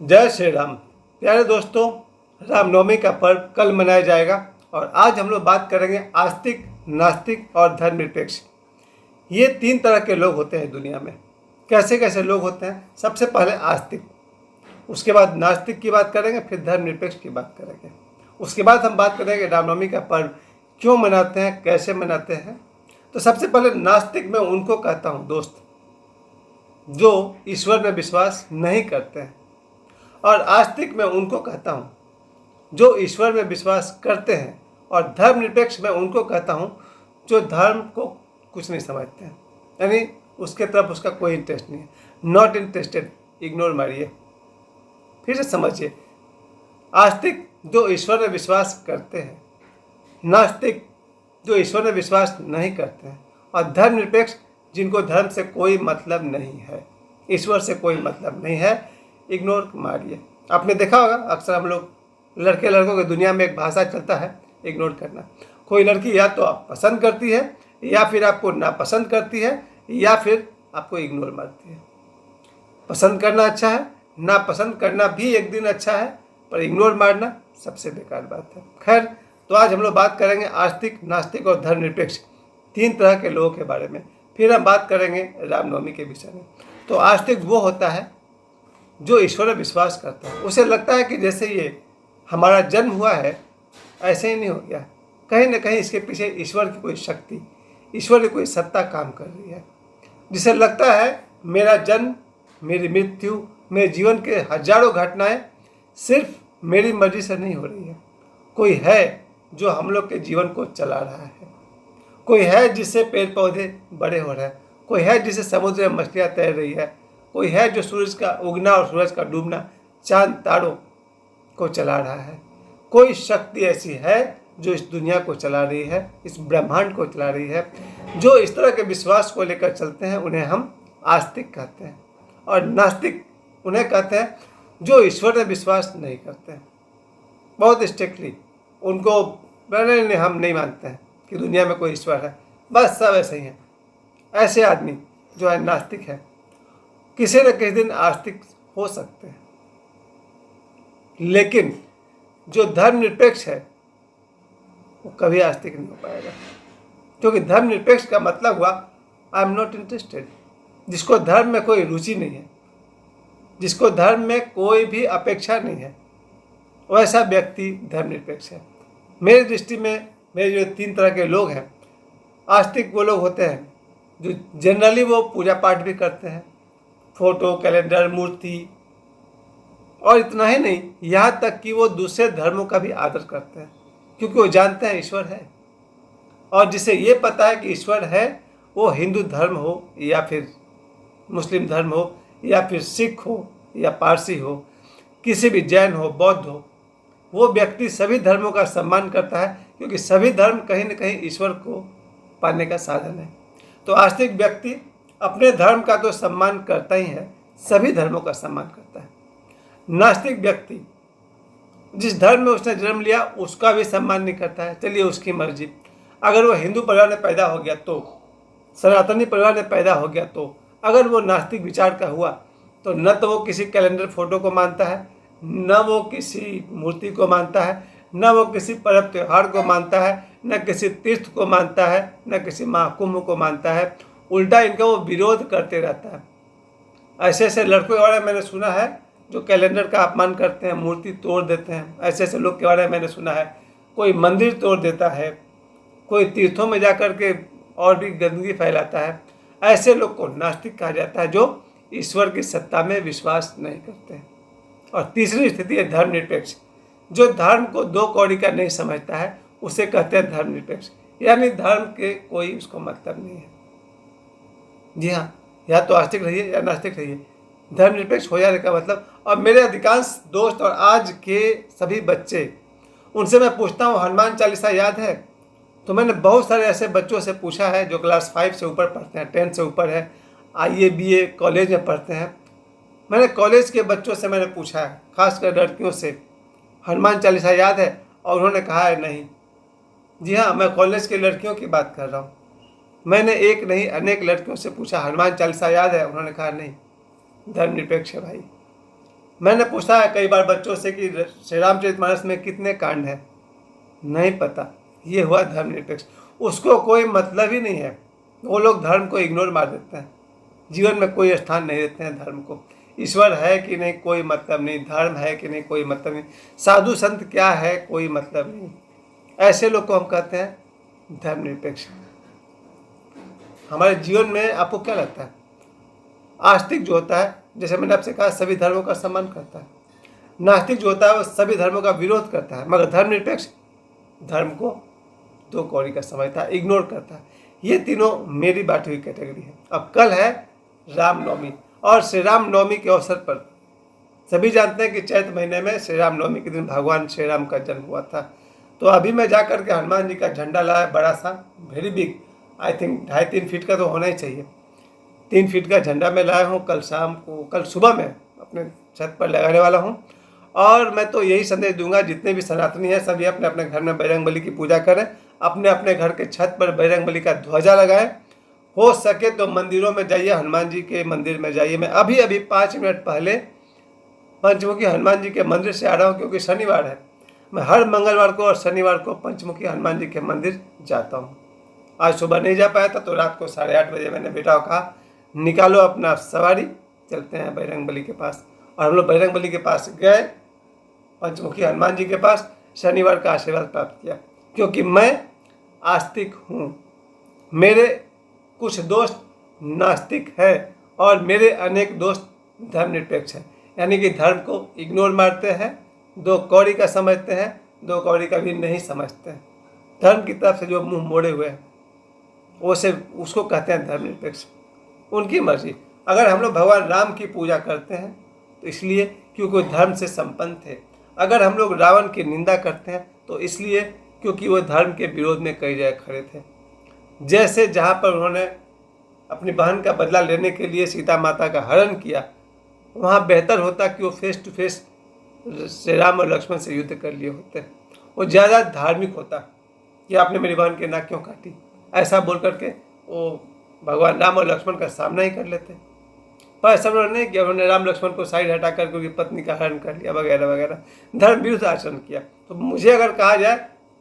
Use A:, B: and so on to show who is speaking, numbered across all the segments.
A: जय श्री राम। प्यारे दोस्तों, रामनवमी का पर्व कल मनाया जाएगा और आज हम लोग बात करेंगे आस्तिक, नास्तिक और धर्मनिरपेक्ष। ये तीन तरह के लोग होते हैं दुनिया में। कैसे कैसे लोग होते हैं? सबसे पहले आस्तिक, उसके बाद नास्तिक की बात करेंगे, फिर धर्मनिरपेक्ष की बात करेंगे। उसके बाद हम बात करेंगे रामनवमी का पर्व क्यों मनाते हैं, कैसे मनाते हैं। तो सबसे पहले नास्तिक मैं उनको कहता हूँ दोस्त, जो ईश्वर में विश्वास नहीं करते हैं, और आस्तिक मैं उनको कहता हूँ जो ईश्वर में विश्वास करते हैं, और धर्मनिरपेक्ष मैं उनको कहता हूँ जो धर्म को कुछ नहीं समझते हैं, यानी उसके तरफ उसका कोई इंटरेस्ट नहीं है। नॉट इंटरेस्टेड, इग्नोर मारिए। फिर से समझिए, आस्तिक जो ईश्वर में विश्वास करते हैं, नास्तिक जो ईश्वर में विश्वास नहीं करते हैं, और धर्मनिरपेक्ष जिनको धर्म से कोई मतलब नहीं है, ईश्वर से कोई मतलब नहीं है, इग्नोर मारिए। आपने देखा होगा अक्सर हम लोग लड़के लड़कों की दुनिया में एक भाषा चलता है, इग्नोर करना। कोई लड़की या तो आप पसंद करती है, या फिर आपको नापसंद करती है, या फिर आपको इग्नोर मारती है। पसंद करना अच्छा है, नापसंद करना भी एक दिन अच्छा है, पर इग्नोर मारना सबसे बेकार बात है। खैर, तो आज हम लोग बात करेंगे आस्तिक, नास्तिक और धर्मनिरपेक्ष तीन तरह के लोगों के बारे में। फिर हम बात करेंगे रामनवमी के विषय में। तो आस्तिक वो होता है जो ईश्वर में विश्वास करता है। उसे लगता है कि जैसे ये हमारा जन्म हुआ है, ऐसे ही नहीं हो गया, कहीं ना कहीं इसके पीछे ईश्वर की कोई शक्ति, ईश्वर की कोई सत्ता काम कर रही है। जिसे लगता है मेरा जन्म, मेरी मृत्यु, मेरे जीवन के हजारों घटनाएं सिर्फ मेरी मर्जी से नहीं हो रही है। कोई है जो हम लोग के जीवन को चला रहा है, कोई है जिससे पेड़ पौधे बड़े हो रहे हैं, कोई है जिससे समुद्र में मछलियाँ तैर रही है, कोई है जो सूरज का उगना और सूरज का डूबना, चांद तारों को चला रहा है। कोई शक्ति ऐसी है जो इस दुनिया को चला रही है, इस ब्रह्मांड को चला रही है। जो इस तरह के विश्वास को लेकर चलते हैं उन्हें हम आस्तिक कहते हैं, और नास्तिक उन्हें कहते हैं जो ईश्वर में विश्वास नहीं करते हैं। बहुत स्ट्रिक्टली उनको नहीं, हम नहीं मानते हैं कि दुनिया में कोई ईश्वर है, बस सब ऐसे ही हैं। ऐसे आदमी जो है नास्तिक है, किसी न किसी दिन आस्तिक हो सकते हैं। लेकिन जो धर्मनिरपेक्ष है वो कभी आस्तिक नहीं हो पाएगा, क्योंकि धर्मनिरपेक्ष का मतलब हुआ आई एम नॉट इंटरेस्टेड। जिसको धर्म में कोई रुचि नहीं है, जिसको धर्म में कोई भी अपेक्षा नहीं है, वैसा व्यक्ति धर्मनिरपेक्ष है। मेरी दृष्टि में मेरे जो तीन तरह के लोग हैं, आस्तिक वो लोग होते हैं जो जनरली वो पूजा पाठ भी करते हैं, फोटो, कैलेंडर, मूर्ति, और इतना ही नहीं, यहाँ तक कि वो दूसरे धर्मों का भी आदर करते हैं, क्योंकि वो जानते हैं ईश्वर है। और जिसे ये पता है कि ईश्वर है, वो हिंदू धर्म हो या फिर मुस्लिम धर्म हो या फिर सिख हो या पारसी हो, किसी भी जैन हो, बौद्ध हो, वो व्यक्ति सभी धर्मों का सम्मान करता है, क्योंकि सभी धर्म कहीं न कहीं ईश्वर को पाने का साधन है। तो आस्तिक व्यक्ति अपने धर्म का तो सम्मान करता ही है, सभी धर्मों का सम्मान करता है। नास्तिक व्यक्ति जिस धर्म में उसने जन्म लिया उसका भी सम्मान नहीं करता है, चलिए उसकी मर्जी। अगर वो हिंदू परिवार में पैदा हो गया तो, सनातनी परिवार में पैदा हो गया तो, अगर वो नास्तिक विचार का हुआ तो न तो वो किसी कैलेंडर फोटो को मानता है, न वो किसी मूर्ति को मानता है, न वो किसी पर्व त्यौहार को मानता है, न किसी तीर्थ को मानता है, न किसी महाकुंभ को मानता है। उल्टा इनका वो विरोध करते रहता है। ऐसे ऐसे लड़कों के बारे में मैंने सुना है जो कैलेंडर का अपमान करते हैं, मूर्ति तोड़ देते हैं। ऐसे ऐसे लोग के बारे में मैंने सुना है। कोई मंदिर तोड़ देता है, कोई तीर्थों में जाकर के और भी गंदगी फैलाता है। ऐसे लोग को नास्तिक कहा जाता है, जो ईश्वर की सत्ता में विश्वास नहीं करते हैं। और तीसरी स्थिति है धर्मनिरपेक्ष, जो धर्म को दो कौड़ी का नहीं समझता है, उसे कहते हैं धर्मनिरपेक्ष, यानी धर्म के कोई उसको मतलब नहीं है। जी हाँ, या तो आस्तिक रहिए या नास्तिक रहिए, धर्मनिरपेक्ष हो जाने का मतलब। और मेरे अधिकांश दोस्त और आज के सभी बच्चे, उनसे मैं पूछता हूँ हनुमान चालीसा याद है? तो मैंने बहुत सारे ऐसे बच्चों से पूछा है जो क्लास 5 से ऊपर पढ़ते हैं, 10 से ऊपर है, IAA BA कॉलेज में पढ़ते हैं। मैंने कॉलेज के बच्चों से मैंने पूछा है, खासकर लड़कियों से, हनुमान चालीसा याद है? और उन्होंने कहा है नहीं। जी हाँ, मैं कॉलेज की लड़कियों की बात कर रहा हूँ। मैंने एक नहीं अनेक लड़कियों से पूछा हनुमान चालीसा याद है? उन्होंने कहा नहीं। धर्मनिरपेक्ष है भाई। मैंने पूछा है कई बार बच्चों से कि श्री रामचरितमानस में कितने कांड हैं, नहीं पता। ये हुआ धर्मनिरपेक्ष। उसको कोई मतलब ही नहीं है। वो लोग धर्म को इग्नोर मार देते हैं, जीवन में कोई स्थान नहीं देते हैं धर्म को। ईश्वर है कि नहीं कोई मतलब नहीं, धर्म है कि नहीं कोई मतलब नहीं, साधु संत क्या है कोई मतलब नहीं। ऐसे लोग को हम कहते हैं धर्मनिरपेक्ष। हमारे जीवन में आपको क्या लगता है, आस्तिक जो होता है, जैसे मैंने आपसे कहा, सभी धर्मों का सम्मान करता है। नास्तिक जो होता है वो सभी धर्मों का विरोध करता है, मगर धर्मनिरपेक्ष धर्म को दो कौड़ी का समझता है, इग्नोर करता है। ये तीनों मेरी बांटी हुई कैटेगरी है। अब कल है रामनवमी, और श्री रामनवमी के अवसर पर सभी जानते हैं कि चैत महीने में श्री रामनवमी के दिन भगवान श्री राम का जन्म हुआ था। तो अभी मैं जा कर के हनुमान जी का झंडा लाया, बड़ा सा, very big, I think 2.5-3 feet का तो होना ही चाहिए। 3 फीट का झंडा मैं लाया हूँ। कल सुबह में अपने छत पर लगाने वाला हूँ। और मैं तो यही संदेश दूंगा, जितने भी सनातनी हैं सभी अपने अपने घर में बजरंगबली की पूजा करें, अपने अपने घर के छत पर बजरंगबली का ध्वजा लगाएं। हो सके तो मंदिरों में जाइए, हनुमान जी के मंदिर में जाइए। मैं अभी 5 मिनट पहले पंचमुखी हनुमान जी के मंदिर से आ रहा हूँ, क्योंकि शनिवार है। मैं हर मंगलवार को और शनिवार को पंचमुखी हनुमान जी के मंदिर जाता हूँ। आज सुबह नहीं जा पाया था, तो रात को 8:30 बजे मैंने बेटा को कहा निकालो अपना सवारी, चलते हैं बजरंगबली के पास। और हम लोग बजरंगबली के पास गए, पंचमुखी हनुमान जी के पास, शनिवार का आशीर्वाद प्राप्त किया। क्योंकि मैं आस्तिक हूँ, मेरे कुछ दोस्त नास्तिक हैं और मेरे अनेक दोस्त धर्मनिरपेक्ष हैं, यानी कि धर्म को इग्नोर मारते हैं, दो कौड़ी का समझते हैं, दो कौड़ी का भी नहीं समझते हैं। धर्म की तरफ से जो मुंह मोड़े हुए हैं वो से उसको कहते हैं धर्मनिरपेक्ष। उनकी मर्जी। अगर हम लोग भगवान राम की पूजा करते हैं तो इसलिए क्योंकि वो धर्म से संपन्न थे। अगर हम लोग रावण की निंदा करते हैं तो इसलिए क्योंकि वो धर्म के विरोध में कई जगह खड़े थे। जैसे जहाँ पर उन्होंने अपनी बहन का बदला लेने के लिए सीता माता का हरण किया, वहाँ बेहतर होता कि वो face to face Shri Ram और लक्ष्मण से युद्ध कर लिए होते। वो ज़्यादा धार्मिक होता कि आपने मेरी बहन की नाक क्यों काटी, ऐसा बोल करके वो भगवान राम और लक्ष्मण का सामना ही कर लेते। पर ऐसा उन्होंने नहीं किया। उन्होंने राम लक्ष्मण को साइड हटा करके उनकी पत्नी का हरण कर लिया, वगैरह वगैरह, धर्म विरुद्ध आचरण किया। तो मुझे अगर कहा जाए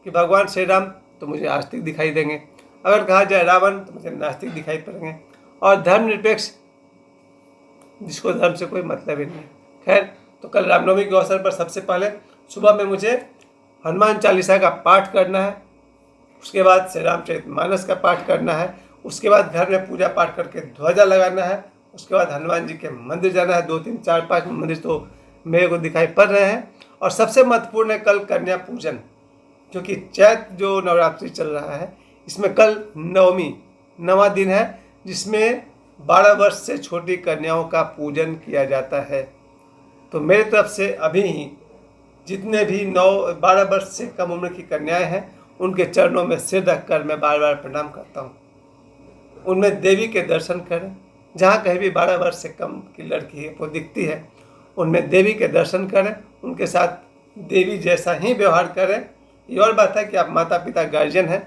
A: कि भगवान श्री राम, तो मुझे आस्तिक दिखाई देंगे। अगर कहा जाए रावण, तो मुझे नास्तिक दिखाई पड़ेंगे। और धर्मनिरपेक्ष जिसको धर्म से कोई मतलब ही नहीं है। खैर, तो कल रामनवमी के अवसर पर सबसे पहले सुबह में मुझे हनुमान चालीसा का पाठ करना है, उसके बाद श्री रामचरितमानस का पाठ करना है, उसके बाद घर में पूजा पाठ करके ध्वजा लगाना है, उसके बाद हनुमान जी के मंदिर जाना है। 2, 3, 4, 5 मंदिर तो मेरे को दिखाई पड़ रहे हैं। और सबसे महत्वपूर्ण है कल कन्या पूजन, क्योंकि चैत जो नवरात्रि चल रहा है, इसमें कल नवमी, 9वां दिन है, जिसमें 12 वर्ष से छोटी कन्याओं का पूजन किया जाता है। तो मेरी तरफ से अभी ही जितने भी 12 वर्ष से कम उम्र की कन्याएं हैं, उनके चरणों में सिर रखकर मैं बार बार प्रणाम करता हूँ। उनमें देवी के दर्शन करें। जहाँ कहीं भी 12 वर्ष से कम की लड़की है वो दिखती है, उनमें देवी के दर्शन करें, उनके साथ देवी जैसा ही व्यवहार करें। ये और बात है कि आप माता पिता गार्जियन हैं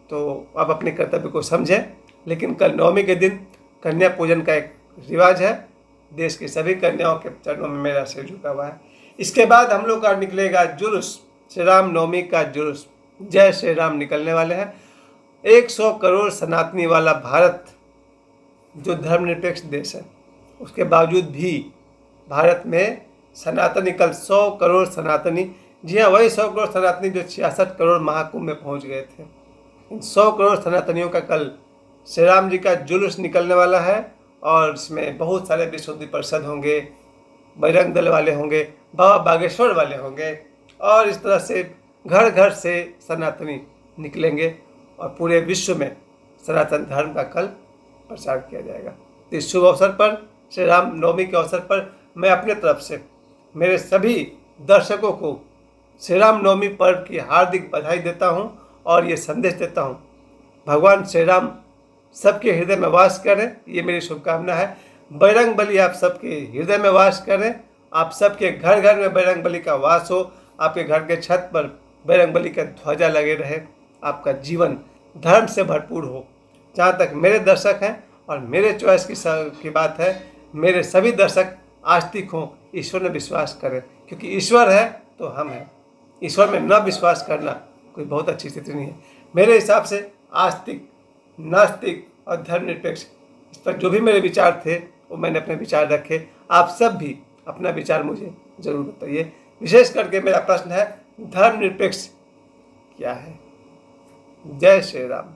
A: तो आप अपने कर्तव्य को समझें, लेकिन कल नवमी के दिन कन्या पूजन का एक रिवाज है। देश की सभी कन्याओं के चरणों में मेरा सिर झुका हुआ है। इसके बाद हम लोग का निकलेगा जुलूस, श्री राम नवमी का जुलूस। जय श्री राम निकलने वाले हैं। 100 करोड़ सनातनी वाला भारत जो धर्मनिरपेक्ष देश है, उसके बावजूद भी भारत में सनातनी, कल 100 करोड़ सनातनी, जी हाँ, वही 100 करोड़ सनातनी जो 66 करोड़ महाकुंभ में पहुंच गए थे। इन 100 करोड़ सनातनियों का कल श्री राम जी का जुलूस निकलने वाला है। और इसमें बहुत सारे विश्व हिंदू परिषद होंगे, बजरंग दल वाले होंगे, बाबा बागेश्वर वाले होंगे, और इस तरह से घर घर से सनातनी निकलेंगे और पूरे विश्व में सनातन धर्म का कल प्रचार किया जाएगा। तो इस शुभ अवसर पर, श्री राम नवमी के अवसर पर, मैं अपने तरफ से मेरे सभी दर्शकों को श्री राम नवमी पर्व की हार्दिक बधाई देता हूं और ये संदेश देता हूं, भगवान श्री राम सबके हृदय में वास करें, ये मेरी शुभकामना है। बजरंगबली आप सबके हृदय में वास करें, आप सबके घर घर में बजरंगबली का वास हो, आपके घर के छत पर बजरंगबली का ध्वजा लगे रहे, आपका जीवन धर्म से भरपूर हो। जहाँ तक मेरे दर्शक हैं और मेरे चॉइस की बात है, मेरे सभी दर्शक आस्तिक हों, ईश्वर में विश्वास करें, क्योंकि ईश्वर है तो हम हैं। ईश्वर में न विश्वास करना कोई बहुत अच्छी स्थिति नहीं है। मेरे हिसाब से आस्तिक, नास्तिक और धर्मनिरपेक्ष, इस पर जो भी मेरे विचार थे वो मैंने अपने विचार रखे। आप सब भी अपना विचार मुझे ज़रूर बताइए। विशेष करके मेरा प्रश्न है, धर्मनिरपेक्ष क्या है? जय श्री राम।